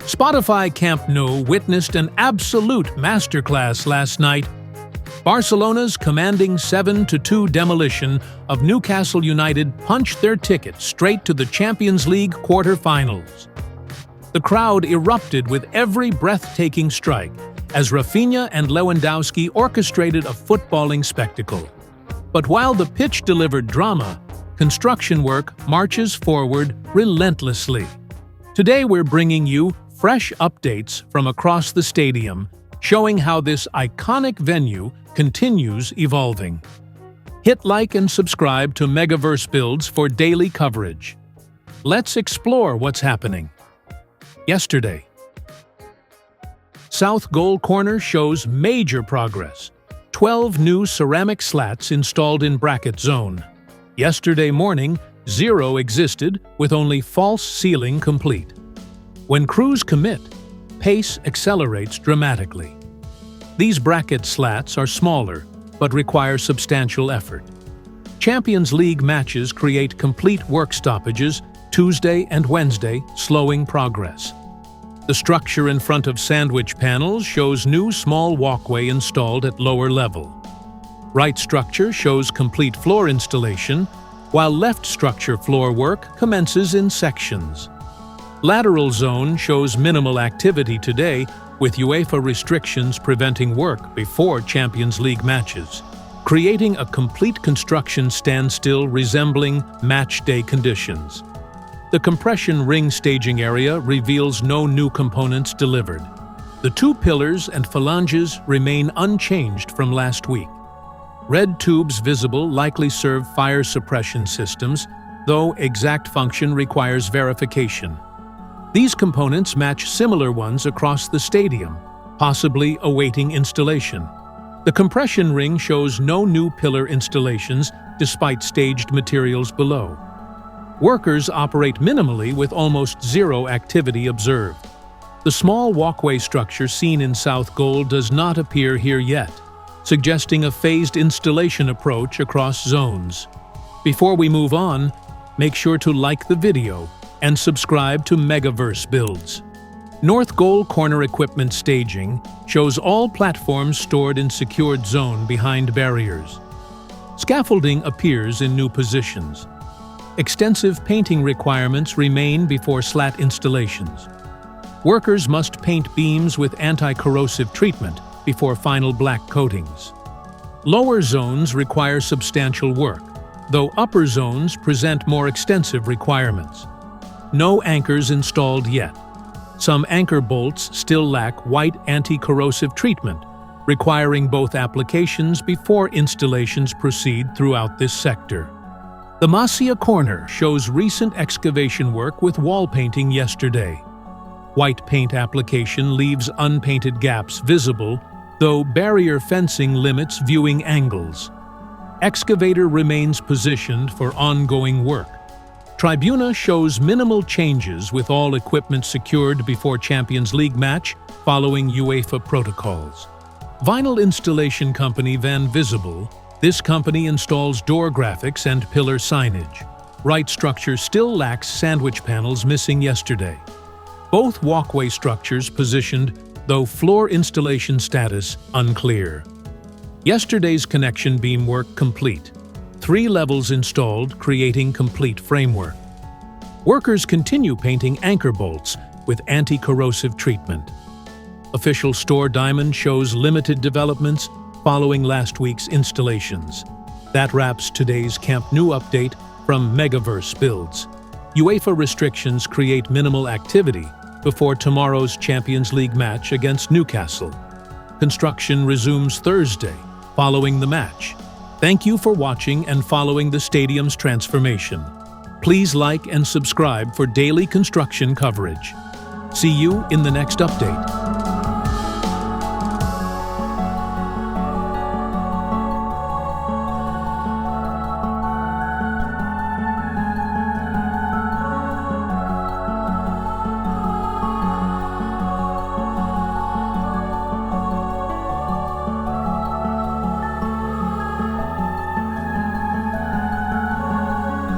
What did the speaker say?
Spotify Camp Nou witnessed an absolute masterclass last night. Barcelona's commanding 7-2 demolition of Newcastle United punched their ticket straight to the Champions League quarter-finals. The crowd erupted with every breathtaking strike as Raphinha and Lewandowski orchestrated a footballing spectacle. But while the pitch delivered drama, construction work marches forward relentlessly. Today we're bringing you fresh updates from across the stadium, showing how this iconic venue continues evolving. Hit like and subscribe to Megaverse Builds for daily coverage. Let's explore what's happening. Yesterday, South Goal Corner shows major progress. 12 new ceramic slats installed in bracket zone. Yesterday morning, 0 existed, with only false ceiling complete. When crews commit, pace accelerates dramatically. These bracket slats are smaller, but require substantial effort. Champions League matches create complete work stoppages Tuesday and Wednesday, slowing progress. The structure in front of sandwich panels shows new small walkway installed at lower level. Right structure shows complete floor installation, while left structure floor work commences in sections. Lateral zone shows minimal activity today, with UEFA restrictions preventing work before Champions League matches, creating a complete construction standstill resembling match-day conditions. The compression ring staging area reveals no new components delivered. The 2 pillars and phalanges remain unchanged from last week. Red tubes visible likely serve fire suppression systems, though exact function requires verification. These components match similar ones across the stadium, possibly awaiting installation. The compression ring shows no new pillar installations despite staged materials below. Workers operate minimally with almost 0 activity observed. The small walkway structure seen in South Goal does not appear here yet, suggesting a phased installation approach across zones. Before we move on, make sure to like the video and subscribe to Megaverse Builds. North Goal Corner equipment staging shows all platforms stored in secured zone behind barriers. Scaffolding appears in new positions. Extensive painting requirements remain before slat installations. Workers must paint beams with anti-corrosive treatment before final black coatings. Lower zones require substantial work, though upper zones present more extensive requirements. No anchors installed yet. Some anchor bolts still lack white anti-corrosive treatment, requiring both applications before installations proceed throughout this sector. The Masia Corner shows recent excavation work with wall painting yesterday. White paint application leaves unpainted gaps visible, though barrier fencing limits viewing angles. Excavator remains positioned for ongoing work. Tribuna shows minimal changes with all equipment secured before Champions League match following UEFA protocols. Vinyl installation company Van Visible. This company installs door graphics and pillar signage. Right structure still lacks sandwich panels missing yesterday. Both walkway structures positioned, though floor installation status unclear. Yesterday's connection beam work complete. 3 levels installed, creating complete framework. Workers continue painting anchor bolts with anti-corrosive treatment. Official store diamond shows limited developments following last week's installations. That wraps today's Camp Nou update from Megaverse Builds. UEFA restrictions create minimal activity before tomorrow's Champions League match against Newcastle. Construction resumes Thursday, following the match. Thank you for watching and following the stadium's transformation. Please like and subscribe for daily construction coverage. See you in the next update.